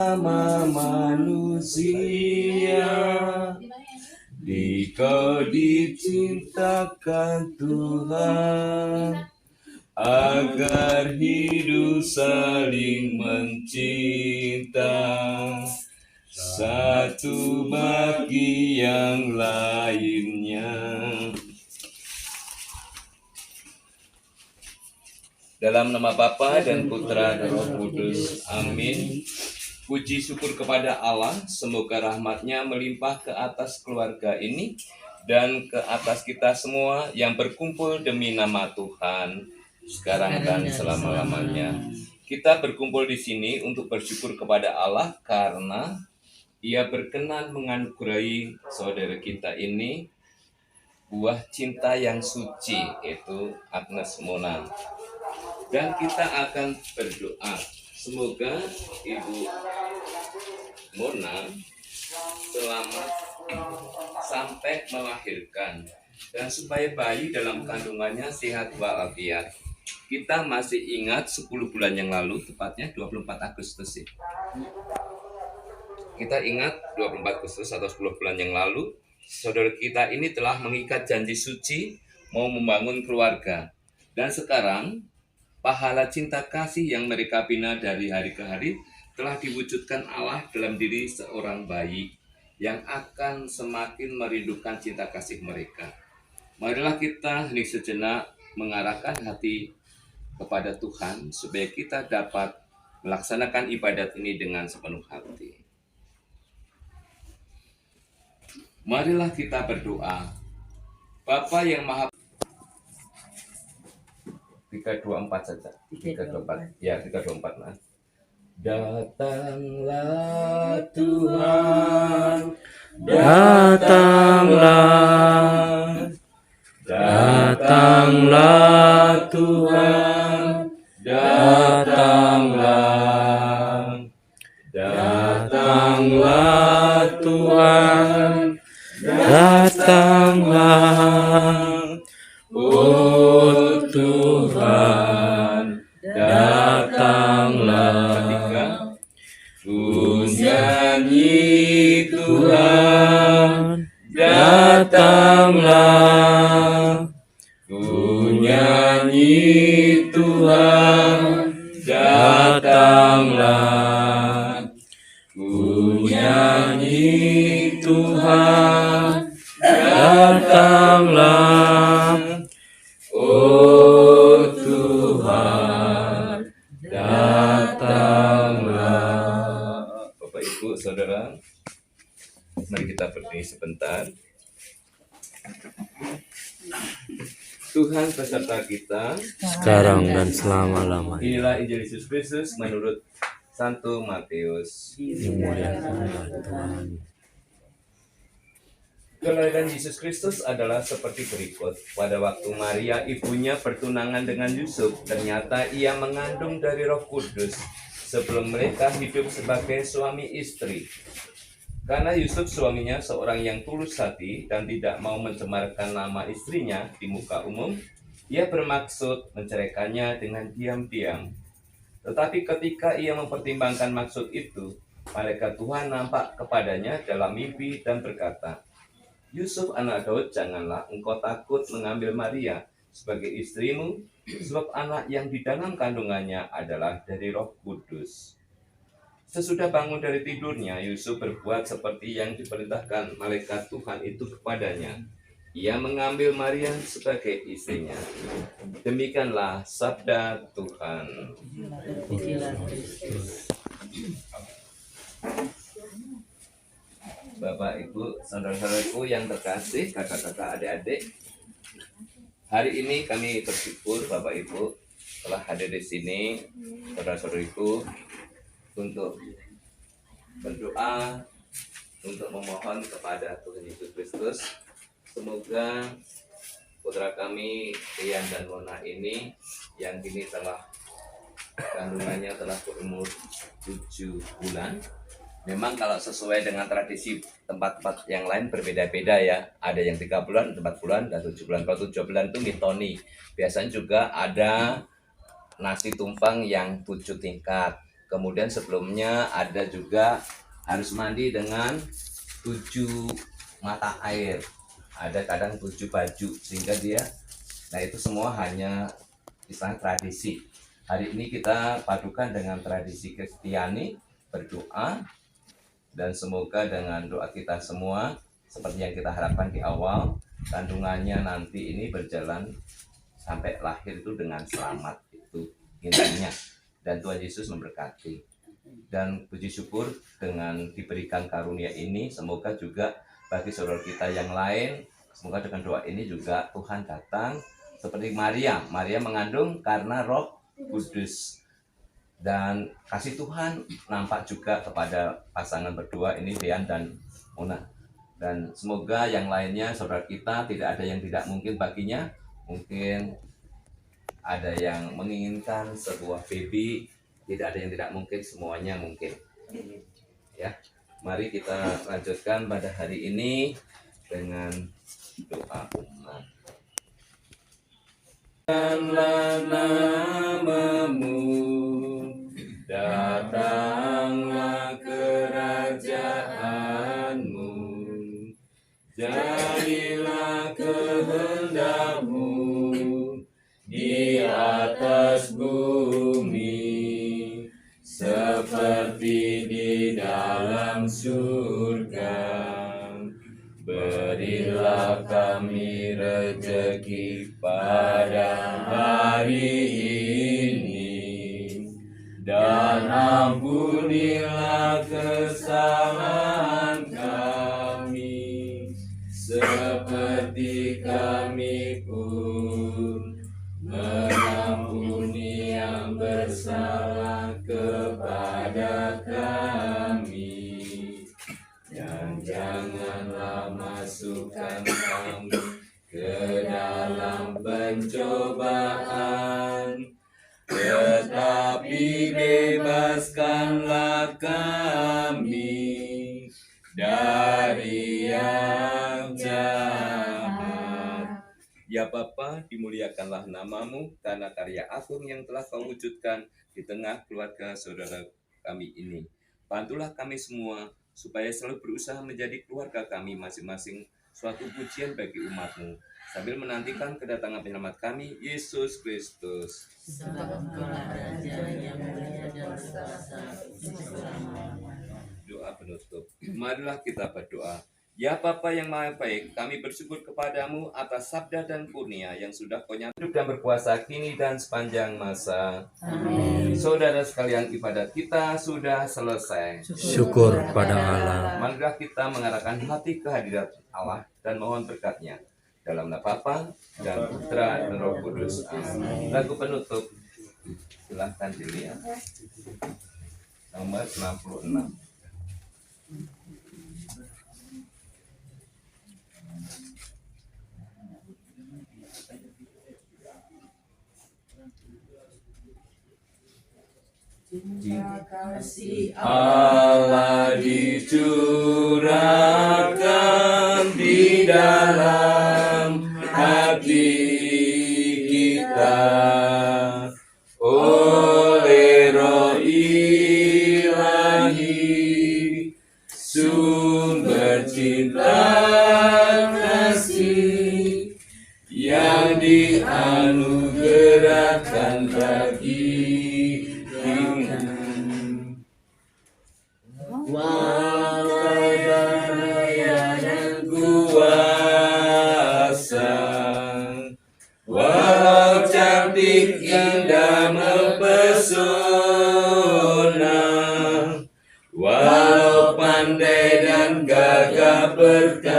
sama manusia, Dikau dicintakan Tuhan, agar hidup saling mencinta, satu bagi yang lainnya. Dalam nama Bapa dan Putra dan Roh Kudus, amin. Puji syukur kepada Allah, semoga rahmat-Nya melimpah ke atas keluarga ini dan ke atas kita semua yang berkumpul demi nama Tuhan sekarang dan selama-lamanya. Kita berkumpul di sini untuk bersyukur kepada Allah karena Ia berkenan menganugerahi saudara kita ini buah cinta yang suci, yaitu Agnes Mona. Dan kita akan berdoa semoga Ibu Mona selamat sampai melahirkan dan supaya bayi dalam kandungannya sehat walafiat. Kita masih ingat 10 bulan yang lalu, tepatnya 24 Agustus. Kita ingat 24 Agustus atau 10 bulan yang lalu, saudara kita ini telah mengikat janji suci mau membangun keluarga. Dan sekarang pahala cinta kasih yang mereka bina dari hari ke hari telah diwujudkan Allah dalam diri seorang bayi yang akan semakin merindukan cinta kasih mereka. Marilah kita hening sejenak mengarahkan hati kepada Tuhan supaya kita dapat melaksanakan ibadat ini dengan sepenuh hati. Marilah kita berdoa. Bapa yang Maha 324 saja. 324. Ya, 324 nah. Datanglah Tuhan, datanglah, datanglah Tuhan, datanglah, datanglah Tuhan, datanglah, oh Tuhan, datanglah. Ku nyanyi Tuhan, datanglah. Ku nyanyi Tuhan, datanglah. Ku nyanyi Tuhan, datanglah. Oh Tuhan, datanglah. Bapak Ibu Saudara, mari kita berdiri sebentar. Tuhan beserta kita sekarang dan selama-lamanya. Inilah Injil Yesus Kristus menurut Santo Matius. Dimuliakanlah Tuhan. Kelahiran Yesus Kristus adalah seperti berikut. Pada waktu Maria ibunya bertunangan dengan Yusuf, ternyata ia mengandung dari Roh Kudus sebelum mereka hidup sebagai suami istri. Karena Yusuf suaminya seorang yang tulus hati dan tidak mau mencemarkan nama istrinya di muka umum, ia bermaksud menceraikannya dengan diam-diam. Tetapi ketika ia mempertimbangkan maksud itu, malaikat Tuhan nampak kepadanya dalam mimpi dan berkata, Yusuf anak Daud, janganlah engkau takut mengambil Maria sebagai istrimu, sebab anak yang di dalam kandungannya adalah dari Roh Kudus. Sesudah bangun dari tidurnya, Yusuf berbuat seperti yang diperintahkan malaikat Tuhan itu kepadanya. Ia mengambil Maria sebagai istrinya. Demikianlah sabda Tuhan. Bapak, Ibu, saudara-saudaraku yang terkasih, kakak-kakak, adik-adik, hari ini kami bersyukur Bapak Ibu telah hadir di sini, saudara-saudariku, untuk berdoa, untuk memohon kepada Tuhan Yesus Kristus. Semoga putra kami, Rian dan Mona ini, yang kini telah kandungannya telah berumur 7 bulan. Memang kalau sesuai dengan tradisi tempat-tempat yang lain berbeda-beda ya. Ada yang 3 bulan, 4 bulan, dan 7 bulan. Kalau 7 bulan itu mitoni. Biasanya juga ada nasi tumpang yang 7 tingkat. Kemudian sebelumnya ada juga harus mandi dengan 7 mata air. Ada kadang 7 baju sehingga dia, nah itu semua hanya istilah tradisi. Hari ini kita padukan dengan tradisi Kristiani, berdoa, dan semoga dengan doa kita semua seperti yang kita harapkan di awal, kandungannya nanti ini berjalan sampai lahir itu dengan selamat, itu intinya. Dan Tuhan Yesus memberkati. Dan puji syukur dengan diberikan karunia ini, semoga juga bagi saudara kita yang lain, semoga dengan doa ini juga Tuhan datang seperti Maria. Maria mengandung karena Roh Kudus. Dan kasih Tuhan nampak juga kepada pasangan berdua ini, Dean dan Mona. Dan semoga yang lainnya, saudara kita, tidak ada yang tidak mungkin baginya. Mungkin ada yang menginginkan sebuah baby, tidak ada yang tidak mungkin, semuanya mungkin. Ya, mari kita lanjutkan pada hari ini dengan doa umat. Datanglah namamu, datanglah kerajaanmu, jadilah kehendakmu di atas bumi seperti di dalam surga. Berilah kami rezeki pada hari ini, dan ampunilah kesalahan kami seperti kami pun mengampuni yang bersalah kepada kami. Dan janganlah masukkan kami ke dalam pencobaan, tetapi bebaskanlah kami dari yang jahat. Ya Bapa, dimuliakanlah namamu karena karya agung yang telah kau wujudkan di tengah keluarga saudara kami ini. Bantulah kami semua supaya selalu berusaha menjadi keluarga kami masing-masing suatu pujian bagi umat-Mu, sambil menantikan kedatangan penyelamat kami, Yesus Kristus. Doa penutup. Marilah kita berdoa. Ya Bapa yang Maha Baik, kami bersyukur kepadamu atas sabda dan kurnia yang sudah kau nyatakan hidup dan berkuasa kini dan sepanjang masa. Amin. Saudara sekalian, ibadat kita sudah selesai. Syukur pada Allah. Marilah kita mengarahkan hati ke hadirat Allah dan mohon berkat-Nya. Dalam nama Bapa dan Putra dan Roh Kudus. Amin. Lagu penutup, silahkan dilihat. Nomor 66. Cinta kasih Allah dicurahkan di dalam hati kita oleh Roh Ilahi, sumber cinta kasih yang dianugerahkan bagi daya dan kuasa, walau cantik indah mempesona, walau pandai dan gagah perkasa,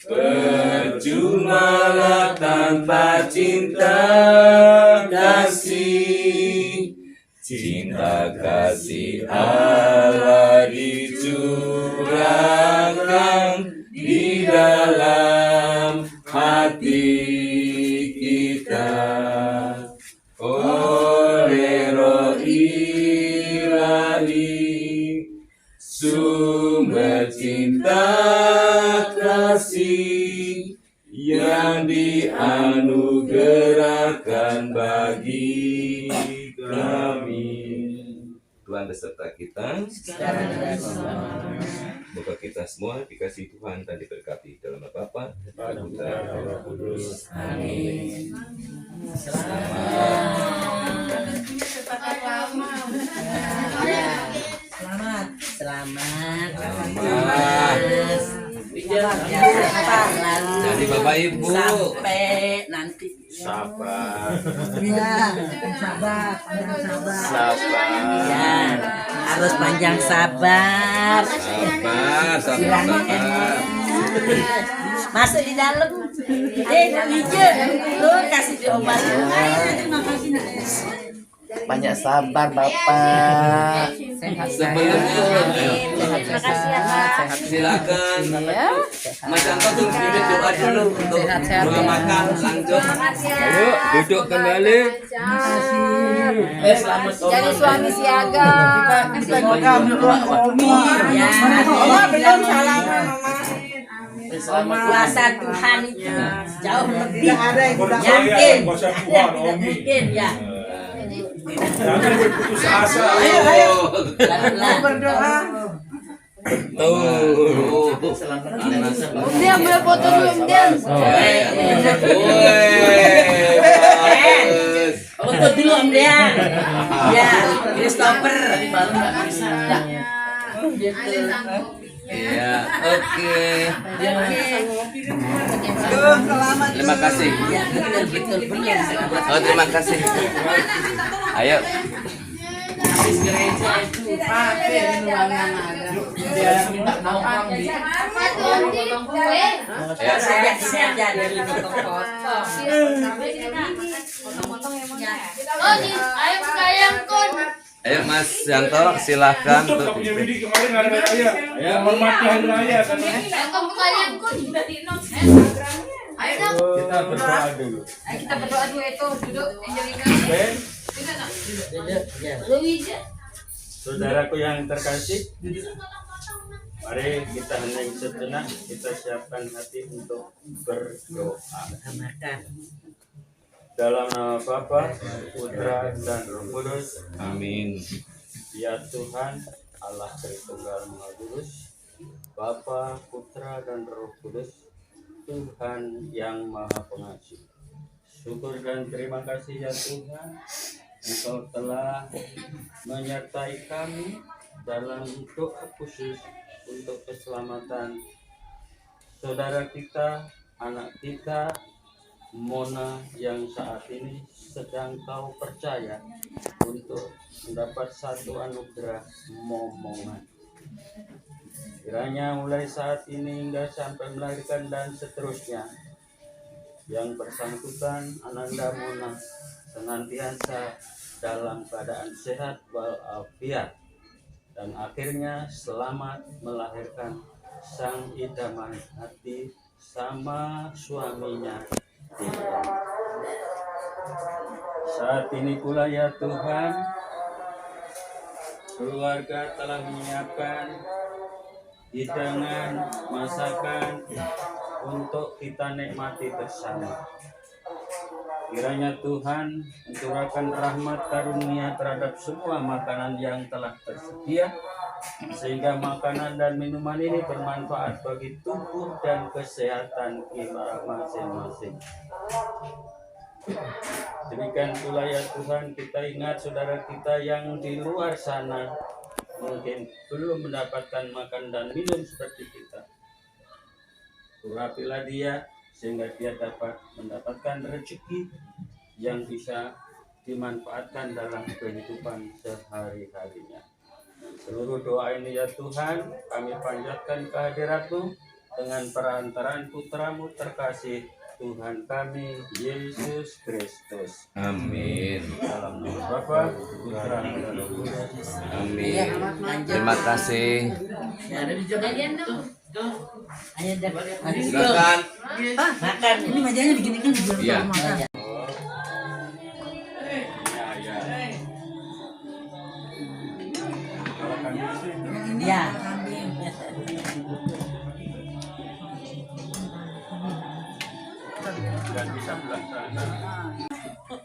percumalah tanpa cinta kasih. Cinta kasih Allah dicurahkan di dalam hati kita oleh Roh Ilahi, sumber cinta kasih yang dianugerahkan bagi Tuhan beserta kita. Semoga kita semua dikasih Tuhan dan diberkati dalam nama Bapa, Putra, dan Roh Kudus. Amin. Selamat. Jadi Bapak Ibu Sampai nanti. sabar. Ya, sabar, panjang sabar. Sabar. Ya, harus panjang sabar. Sabar. Masuk di dalam. Hijau. Tuh kasih diobat. Terima kasih. Banyak sabar Bapak. Sebelumnya silakan Mas Anto duduk doa dulu untuk doa makan lanjut. Ayo duduk kembali. Jadi suami siaga. Semoga ya, belum salaman kuasa Tuhan itu jauh lebih yakin, tidak mungkin ya. Jangan berputus asa. Ayo. Berdoa. Dia boleh foto dulu, dia. Untuk dulu Om Dean. Ya, Christopher. Iya, oke. Terima kasih. Oh, terima kasih. Ayo. Ayo Mas Yanto, silahkan untuk Punya Widi kemarin hari raya. Ya, hormati hari raya karena kita berdoa dulu. Kita berdoa dulu itu duduk Angelina. Saudaraku yang terkasih, mari kita hening sejenak, kita siapkan hati untuk berdoa. Dalam nama Bapa, Putra, dan Roh Kudus. Amin. Ya Tuhan, Allah Tritunggal Maha Kudus, Bapa, Putra, dan Roh Kudus, Tuhan yang Maha Pengasih. Syukur dan terima kasih ya Tuhan, Engkau telah menyertai kami dalam doa khusus untuk keselamatan saudara kita, anak kita, Mona yang saat ini sedang kau percaya untuk mendapat satu anugerah momongan. Kiranya mulai saat ini hingga sampai melahirkan dan seterusnya, yang bersangkutan Ananda Mona senantiasa dalam keadaan sehat walafiat dan akhirnya selamat melahirkan sang idaman hati sama suaminya. Saat ini pula ya Tuhan, keluarga telah menyiapkan hidangan masakan untuk kita nikmati bersama. Kiranya Tuhan mencurahkan rahmat karunia terhadap semua makanan yang telah tersedia, sehingga makanan dan minuman ini bermanfaat bagi tubuh dan kesehatan kita masing-masing. Demikian pula ya Tuhan, kita ingat saudara kita yang di luar sana mungkin belum mendapatkan makan dan minum seperti kita. Urapilah dia sehingga dia dapat mendapatkan rezeki yang bisa dimanfaatkan dalam kehidupan sehari-harinya. Seluruh doa ini ya Tuhan, kami panjatkan kehadirat-Mu dengan perantaraan Putramu terkasih, Tuhan kami, Yesus Kristus. Amin. Dalam nama Bapa, Putra, dan Roh Kudus. Amin. Terima kasih. Silakan. Makan. Ini mejanya begini kan belum Iya. makan. Ya. Dan bisa melaksanakan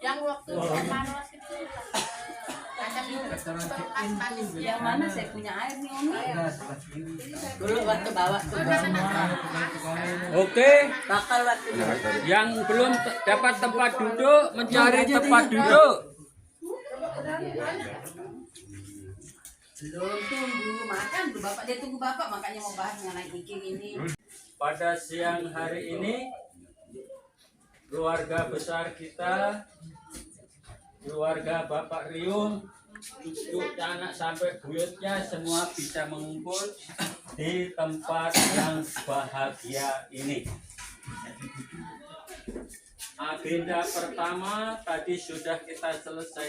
Yang waktu panas itu. Yang mana saya punya air nih Umi? Dulu waktu bawa tuh semua. Oke, Bakal waktu yang belum dapat tempat duduk mencari tempat duduk. belum tunggu makan tuh bapak, dia tunggu bapak makanya mau bahas mengenai iking ini. Pada siang hari ini keluarga besar kita, keluarga Bapak Riung, cucu anak sampai buyutnya semua bisa mengumpul di tempat yang bahagia ini. Agenda pertama tadi sudah kita selesai.